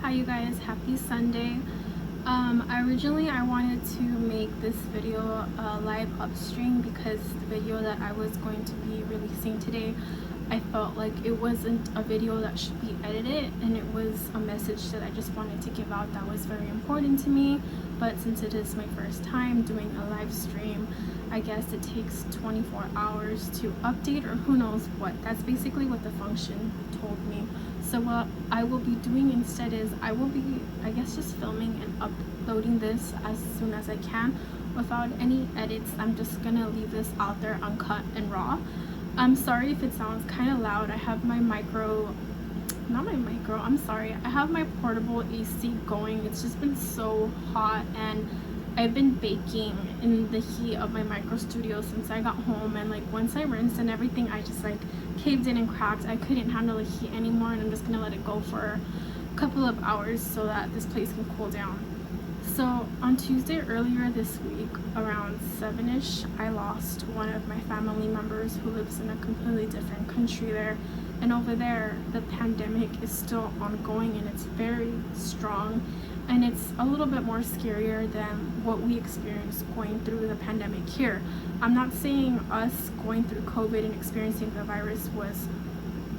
Hi you guys, happy Sunday. Originally I wanted to make this video a live upstream because the video that I was going to be releasing today, I felt like it wasn't a video that should be edited, and it was a message that I just wanted to give out that was very important to me. But since it is my first time doing a live stream, I guess it takes 24 hours to update, or who knows what. That's basically what the function told me. So what I will be doing instead is I will be, I guess, just filming and uploading this as soon as I can without any edits. I'm just gonna leave this out there uncut and raw. I'm sorry if it sounds kind of loud. I have my I have my portable AC going. It's just been so hot, and I've been baking in the heat of my micro studio since I got home, and like once I rinsed and everything, I just like caved in and cracked. I couldn't handle the heat anymore, and I'm just gonna let it go for a couple of hours so that this place can cool down. So on Tuesday earlier this week, around 7ish, I lost one of my family members who lives in a completely different country there. And over there, the pandemic is still ongoing, and it's very strong, and it's a little bit more scarier than what we experienced going through the pandemic here. I'm not saying us going through COVID and experiencing the virus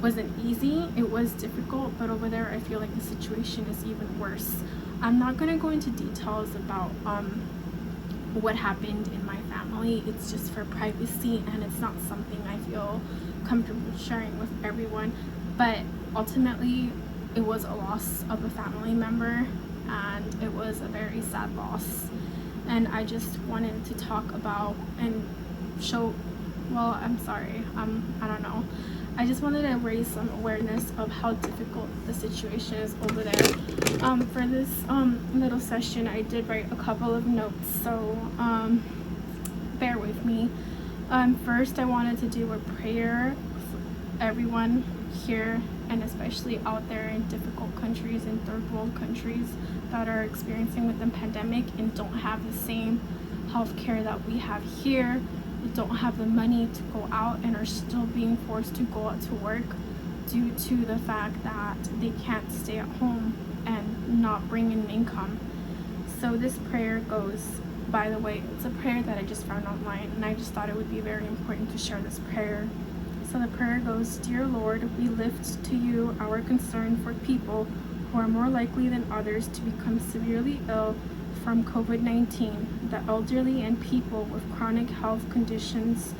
wasn't easy. It was difficult, but over there I feel like the situation is even worse. I'm not going to go into details about what happened in my family. It's just for privacy, and it's not something I feel comfortable sharing with everyone. But ultimately, it was a loss of a family member, and it was a very sad loss. And I just wanted to talk about and show, well, I'm sorry, I don't know. I just wanted to raise some awareness of how difficult the situation is over there. For this little session, I did write a couple of notes, so bear with me. First, I wanted to do a prayer for everyone here, and especially out there in difficult countries and third world countries that are experiencing with the pandemic and don't have the same health care that we have here. Don't have the money to go out and are still being forced to go out to work due to the fact that they can't stay at home and not bring in income. So this prayer goes, by the way, it's a prayer that I just found online, and I just thought it would be very important to share this prayer. So the prayer goes: Dear Lord, we lift to you our concern for people who are more likely than others to become severely ill from COVID-19, the elderly and people with chronic health conditions.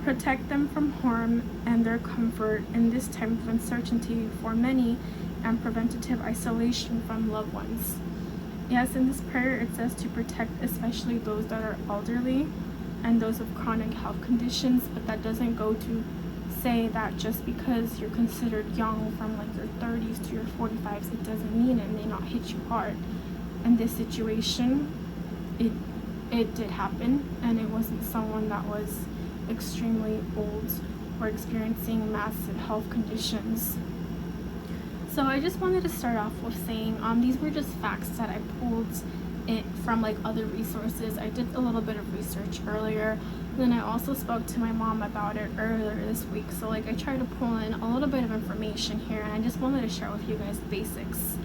Protect them from harm and their comfort in this time of uncertainty for many, and preventative isolation from loved ones. Yes, in this prayer it says to protect especially those that are elderly and those with chronic health conditions, but that doesn't go to say that just because you're considered young from like your 30s to your 45s, it doesn't mean it may not hit you hard. In this situation, it did happen, and it wasn't someone that was extremely old or experiencing massive health conditions. So I just wanted to start off with saying these were just facts that I pulled it from like other resources. I did a little bit of research earlier, then I also spoke to my mom about it earlier this week. So like I tried to pull in a little bit of information here, and I just wanted to share with you guys the basics.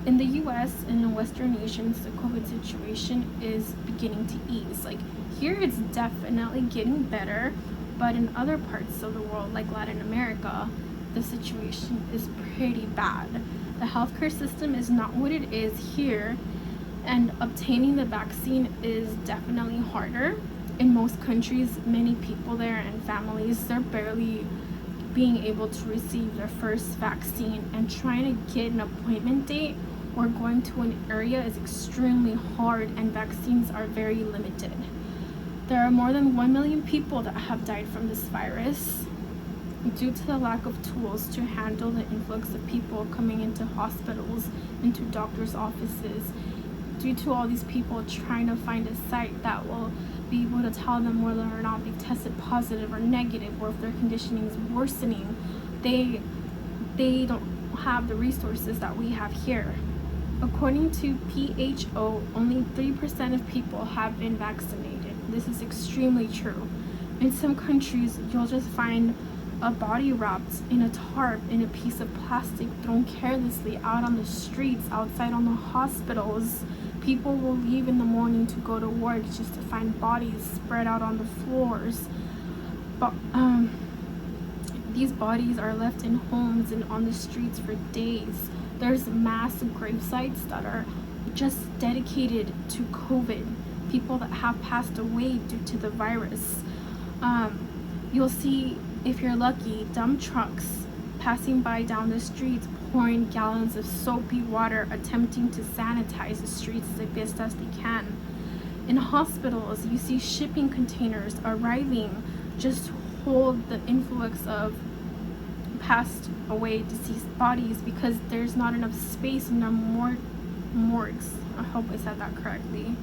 In the US and in Western nations, the COVID situation is beginning to ease. Like here, it's definitely getting better, but in other parts of the world, like Latin America, the situation is pretty bad. The healthcare system is not what it is here, and obtaining the vaccine is definitely harder. In most countries, many people there and families, they're barely being able to receive their first vaccine, and trying to get an appointment date or going to an area is extremely hard, and vaccines are very limited. There are more than 1 million people that have died from this virus due to the lack of tools to handle the influx of people coming into hospitals, into doctors' offices, due to all these people trying to find a site that will be able to tell them whether or not they tested positive or negative, or if their conditioning is worsening. They don't have the resources that we have here. According to WHO, only 3% of people have been vaccinated. This is extremely true. In some countries, you'll just find a body wrapped in a tarp, in a piece of plastic, thrown carelessly out on the streets, outside on the hospitals. People will leave in the morning to go to work just to find bodies spread out on the floors. But these bodies are left in homes and on the streets for days. There's mass grave sites that are just dedicated to COVID, people that have passed away due to the virus. You'll see, if you're lucky, dump trucks passing by down the streets, pouring gallons of soapy water, attempting to sanitize the streets as best as they can. In hospitals, you see shipping containers arriving just to hold the influx of passed away deceased bodies because there's not enough space in their morgues. I hope I said that correctly.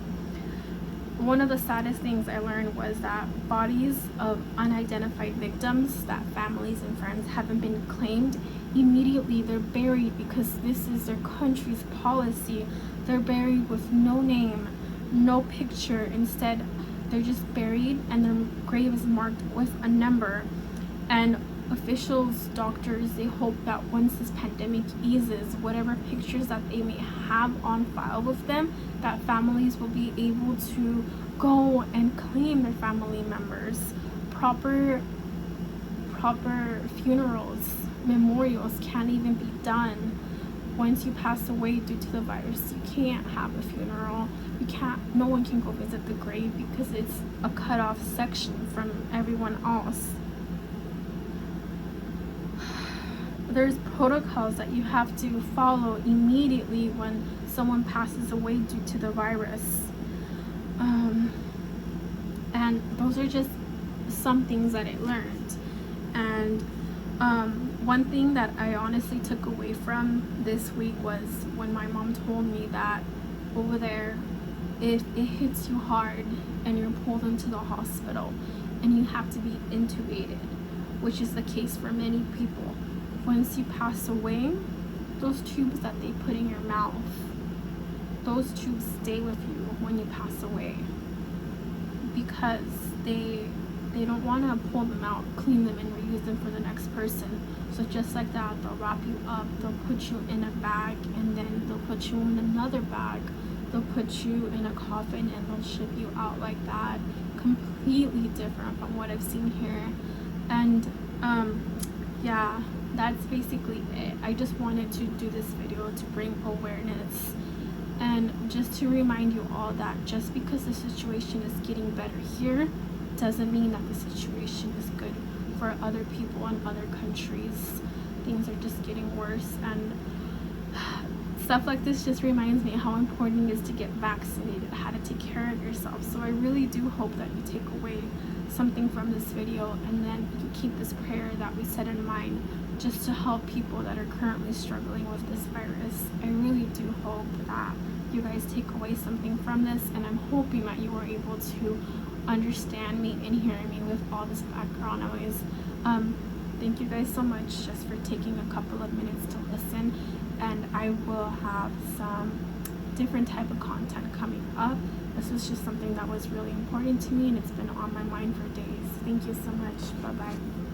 One of the saddest things I learned was that bodies of unidentified victims that families and friends haven't been claimed, immediately they're buried because this is their country's policy. They're buried with no name, no picture. Instead, they're just buried and their grave is marked with a number. And officials, doctors, they hope that once this pandemic eases, whatever pictures that they may have on file with them, that families will be able to go and claim their family members. Proper funerals, memorials can't even be done. Once you pass away due to the virus, you can't have a funeral. No one can go visit the grave because it's a cut off section from everyone else. There's protocols that you have to follow immediately when someone passes away due to the virus. And those are just some things that I learned. And one thing that I honestly took away from this week was when my mom told me that over there, if it hits you hard and you're pulled into the hospital and you have to be intubated, which is the case for many people, once you pass away, those tubes that they put in your mouth, those tubes stay with you when you pass away because they don't want to pull them out, clean them, and reuse them for the next person. So just like that, they'll wrap you up, they'll put you in a bag, and then they'll put you in another bag, they'll put you in a coffin, and they'll ship you out like that. Completely different from what I've seen here. And yeah, that's basically it. I just wanted to do this video to bring awareness and just to remind you all that just because the situation is getting better here doesn't mean that the situation is good for other people in other countries. Things are just getting worse, and stuff like this just reminds me how important it is to get vaccinated, how to take care of yourself. So I really do hope that you take away something from this video, and then you keep this prayer that we said in mind just to help people that are currently struggling with this virus. I really do hope that you guys take away something from this, and I'm hoping that you were able to understand me and hear me with all this background noise. Thank you guys so much just for taking a couple of minutes to listen, and I will have some different type of content coming up. This was just something that was really important to me, and it's been on my mind for days. Thank you so much. Bye bye.